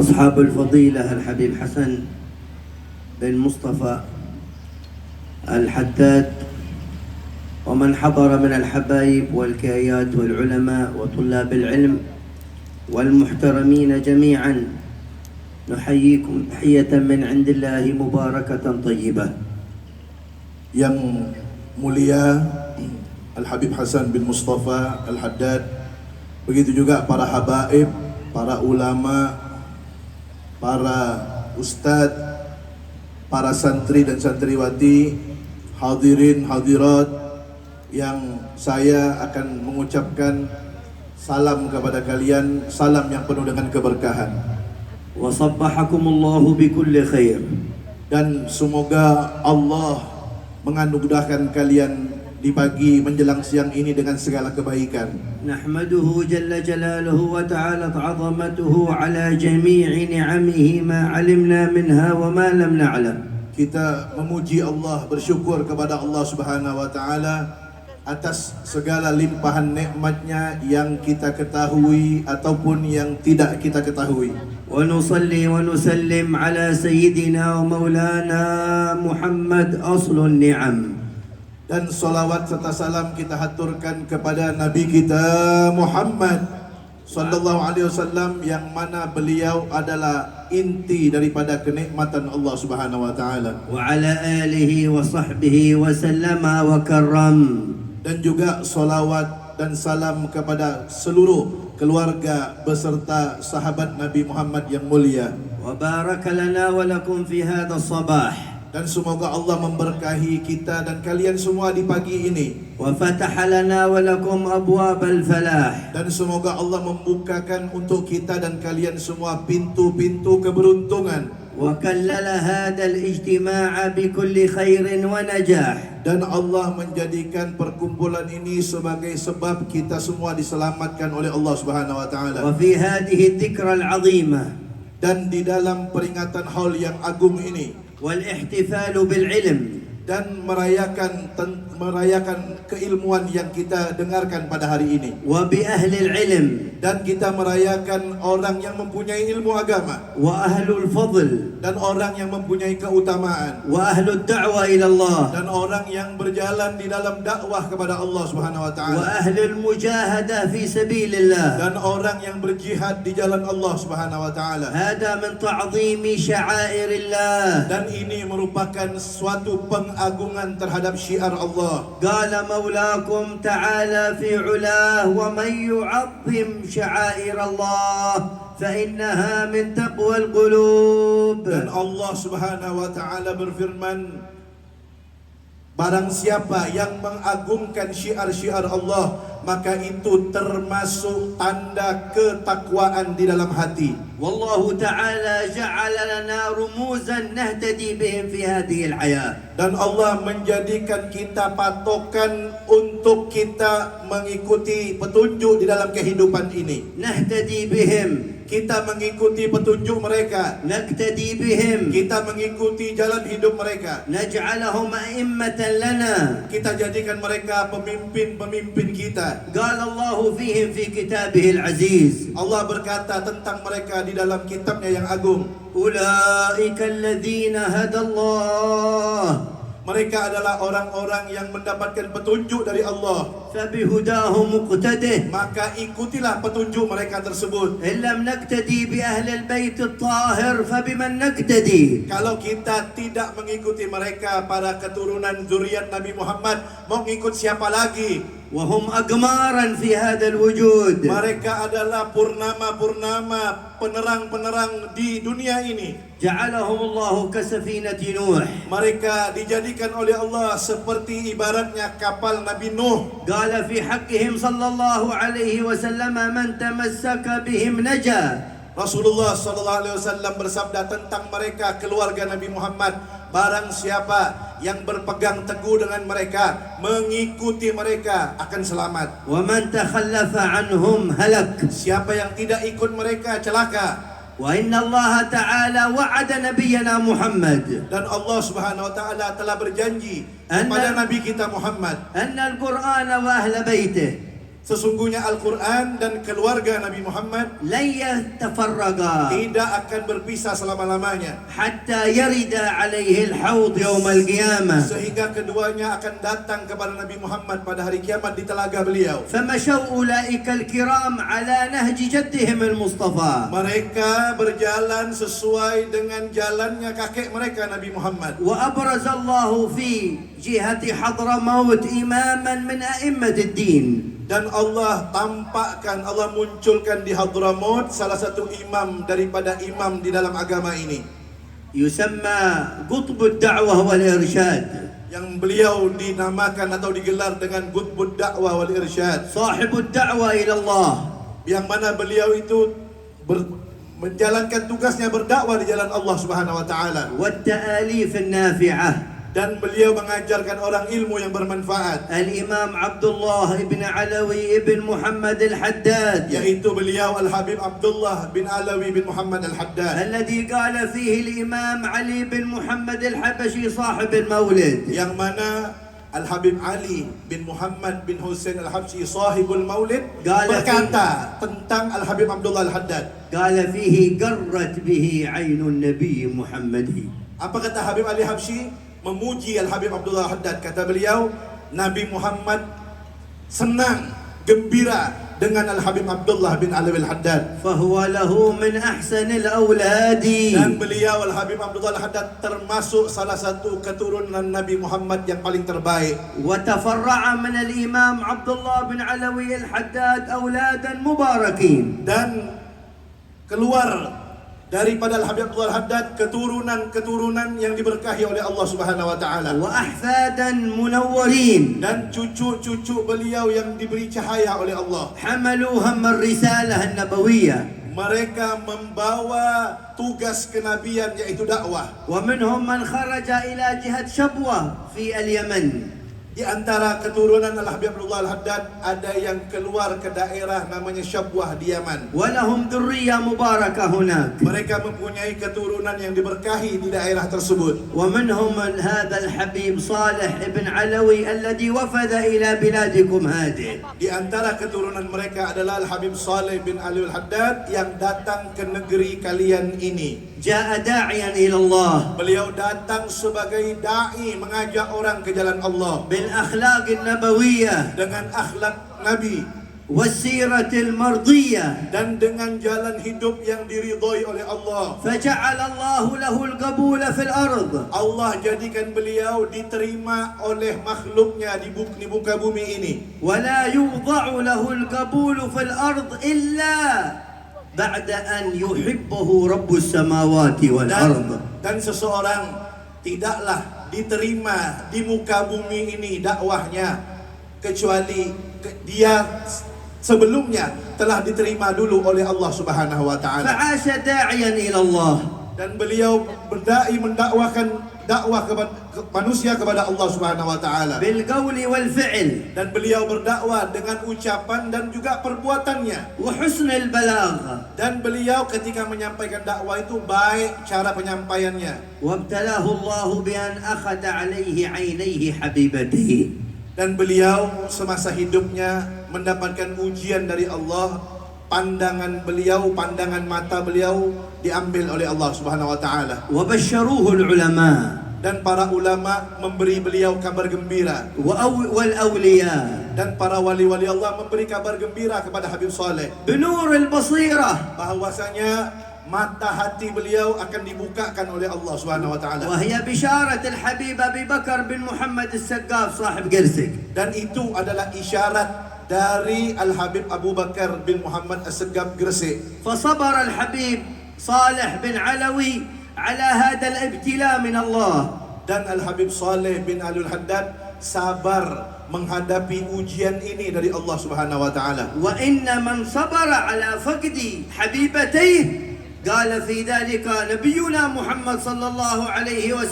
أصحاب الفضيلة الحبيب حسن بن مصطفى الحداد، ومن حضر من الحبايب والكايات والعلماء وطلاب العلم والمحترمين جميعا، نحييكم تحية من عند الله مباركة طيبة. Yang mulia Al-Habib Hasan bin Mustafa Al-Haddad, begitu juga para habaib, para ulama, para ustadz, para santri dan santriwati, hadirin hadirat, yang saya akan mengucapkan salam kepada kalian, salam yang penuh dengan keberkahan. وصبحكم بكل خير. Dan semoga Allah menganugerahkan kalian di pagi menjelang siang ini dengan segala kebaikan. نحمده جل جلاله وتعالى عظمته على جميع نعمه ما علمنا منها وما لم نعلم. Kita memuji Allah, bersyukur kepada Allah Subhanahu wa taala atas segala limpahan nikmatnya yang kita ketahui ataupun yang tidak kita ketahui. ونصلي ونسلم على سيدنا ومولانا محمد أصل النعم. Dan salawat serta salam kita haturkan kepada Nabi kita Muhammad sallallahu alaihi wasallam, yang mana beliau adalah inti daripada kenikmatan Allah Subhanahu wa taala. وعلى آله وصحبه وسلم وكرم. Dan juga salawat dan salam kepada seluruh keluarga beserta sahabat Nabi Muhammad yang mulia. وبارك لنا ولكم في هذا الصباح. Dan semoga Allah memberkahi kita dan kalian semua di pagi ini. وفتح لنا ولكم أبواب الفلاح. Dan semoga Allah membukakan untuk kita dan kalian semua pintu-pintu keberuntungan. وكلل هذا الاجتماع بكل خير ونجاح. Dan Allah menjadikan perkumpulan ini sebagai sebab kita semua diselamatkan oleh Allah Subhanahu wa taala. وفي هذه الذكرى العظيمة. Dan di dalam peringatan haul yang agung ini والاحتفال بالعلم. dan merayakan keilmuan yang kita dengarkan pada hari ini, وبأهل العلم. dan kita merayakan orang yang mempunyai ilmu agama وأهل الفضل. dan orang yang mempunyai keutamaan وأهل الدعوة إلى الله. dan orang yang berjalan di dalam dakwah kepada Allah Subhanahu wa taala وأهل المجاهدة في سبيل الله. dan orang yang berjihad di jalan Allah Subhanahu wa taala. هذا من تعظيم شعائر الله. Dan ini merupakan suatu pengagungan terhadap syiar Allah. قال مولاكم تعالى في علاه ومن يعظم شعائر الله فإنها من تقوى القلوب. Dan Allah Subhanahu wa taala berfirman, barang siapa yang mengagungkan syiar-syiar Allah, maka itu termasuk tanda ketakwaan di dalam hati. والله تعالى جعل لنا رموزا نهتدي بهم في هذه الحياة. Dan Allah menjadikan kita patokan untuk kita mengikuti petunjuk di dalam kehidupan ini. نهتدي بهم. Kita mengikuti petunjuk mereka, نقتدي بهم. kita mengikuti jalan hidup mereka, نجعلهم أئمة لنا. kita jadikan mereka pemimpin-pemimpin kita. قال الله فيهم في كتابه العزيز. Allah berkata tentang mereka di dalam kitabnya yang agung, أولئك الذين هدى الله. mereka adalah orang-orang yang mendapatkan petunjuk dari Allah, فبهداه مقتده. maka ikutilah petunjuk mereka tersebut. إن لم نقتدي بأهل البيت الطاهر فبمن نقتدي. Kalau kita tidak mengikuti mereka, para keturunan zuriat Nabi Muhammad, mau ikut siapa lagi? وهم أقمارا في هذا الوجود. Mereka adalah purnama-purnama, penerang-penerang di dunia ini. جعلهم الله كسفينة نوح. Mereka dijadikan oleh Allah seperti ibaratnya kapal Nabi Nuh. قال في حقهم صلى الله عليه وسلم من تمسك بهم نجا. Rasulullah sallallahu alaihi wasallam bersabda tentang mereka, keluarga Nabi Muhammad, barang siapa yang berpegang teguh dengan mereka, mengikuti mereka, akan selamat. ومن تخلف عنهم هلك. Siapa yang tidak ikut mereka celaka. وإن الله تعالى وعد نبينا محمد Dan Allah Subhanahu wa taala telah berjanji kepada Nabi kita Muhammad أن القرآن وأهل بيته Sesungguhnya Al-Quran dan keluarga Nabi Muhammad لن يتفرقا tidak akan berpisah selama-lamanya, حتى يرد عليه الحوض يوم القيامة. sehingga keduanya akan datang kepada Nabi Muhammad pada hari kiamat di telaga beliau. فمشوا أولئك الكرام على نهج جدهم المصطفى. Mereka berjalan sesuai dengan jalannya kakek mereka Nabi Muhammad. وأبرز الله في جهة حضرموت إماما من أئمة الدين. Dan Allah tampakkan, Allah munculkan di Hadramaut salah satu imam daripada imam di dalam agama ini, يسمى قطب الدعوة والإرشاد. yang beliau dinamakan atau digelar dengan Qutbud Da'wah wal Irsyad, صاحب الدعوة إلى الله. yang mana beliau itu menjalankan tugasnya berdakwah di jalan Allah Subhanahu wa taala, والتآليف النافعة. dan beliau mengajarkan orang ilmu yang bermanfaat, الإمام عبد الله بن علوي بن محمد الحداد، yaitu beliau Al-Habib Abdullah bin Alawi bin Muhammad Al-Haddad, الذي قال فيه الإمام علي بن محمد الحبشي صاحب المولد. yang mana Al-Habib Ali bin Muhammad bin Husain Al-Habsyi sahibul maulid berkata tentang Al-Habib Abdullah Al-Haddad, قال فيه قرت به عين النبي محمد. apa kata Habib Ali Habsyi? Memuji Al-Habib Abdullah Al-Haddad, kata beliau, Nabi Muhammad senang, gembira dengan Al-Habib Abdullah bin Alawi Al-Haddad, فهو له من أحسن الأولاد. dan beliau Al-Habib Abdullah Al-Haddad termasuk salah satu keturunan Nabi Muhammad yang paling terbaik. وتفرع من الإمام عبد الله بن علوي الحداد أولادا مباركين. Dan keluar daripada Al-Habib Abdullah Al-Haddad keturunan-keturunan yang diberkahi oleh Allah Subhanahu wa taala, وأحفادا منورين dan cucu-cucu beliau yang diberi cahaya oleh Allah. حملوا هم الرسالة النبوية. Mereka membawa tugas kenabian, yaitu dakwah. ومنهم من خرج إلى جهة شبوة في اليمن. Di antara keturunan Al-Habib Abdullah Al-Haddad ada yang keluar ke daerah namanya Syabwah di Yaman. ولهم ذرية مباركة هناك. Mereka mempunyai keturunan yang diberkahi di daerah tersebut. ومنهم هذا الحبيب صالح بن علوي الذي وفد إلى بلادكم هذه. Di antara keturunan mereka adalah Al-Habib Saleh bin Ali Al-Haddad yang datang ke negeri kalian ini. جاء داعيا إلى الله Beliau datang sebagai dai, mengajak orang ke jalan Allah بالأخلاق النبوية dengan akhlak Nabi والسيرة المرضية. dan dengan jalan hidup yang diridhoi oleh Allah. فجعل الله له القبول في الأرض. Allah jadikan beliau diterima oleh makhluknya di muka bumi ini. ولا يوضع له القبول في الأرض إلا بعد أن يحبه رب السماوات والأرض. Dan seseorang tidaklah diterima di muka bumi ini dakwahnya kecuali dia sebelumnya telah diterima dulu oleh Allah Subhanahu wa taala. فعاش داعيا إلى الله. Dan beliau berdai mendakwakan dakwah kepada manusia kepada Allah Subhanahu wa taala. بالقول والفعل Dan beliau berdakwah dengan ucapan dan juga perbuatannya. وحسن البلاغ. Dan beliau ketika menyampaikan dakwah itu baik cara penyampaiannya. وابتلاه الله بأن أخذ عليه عينيه حبيبته. Dan beliau semasa hidupnya mendapatkan ujian dari Allah. Pandangan beliau, pandangan mata beliau diambil oleh Allah Subhanahu wa taala. وبشروه العلماء. Dan para ulama memberi beliau kabar gembira. والأولياء. Dan para wali-wali Allah memberi kabar gembira kepada Habib Saleh بنور البصيرة. bahwasanya mata hati beliau akan dibukakan oleh Allah Subhanahu wa taala. وهي بشارة الحبيب أبي بكر بن محمد السقاف صاحب قرسك. Dan itu adalah isyarat dari Al-Habib Abu Bakar bin Muhammad As-Segaf Gresik. فصبر الحبيب صالح بن علوي على هذا الابتلاء من الله. Dan Al-Habib Saleh bin Ali Al-Haddad sabar menghadapi ujian ini dari Allah Subhanahu wa taala. وإن من صبر على فقد حبيبتيه قال في ذلك نبينا محمد صلى الله عليه وسلم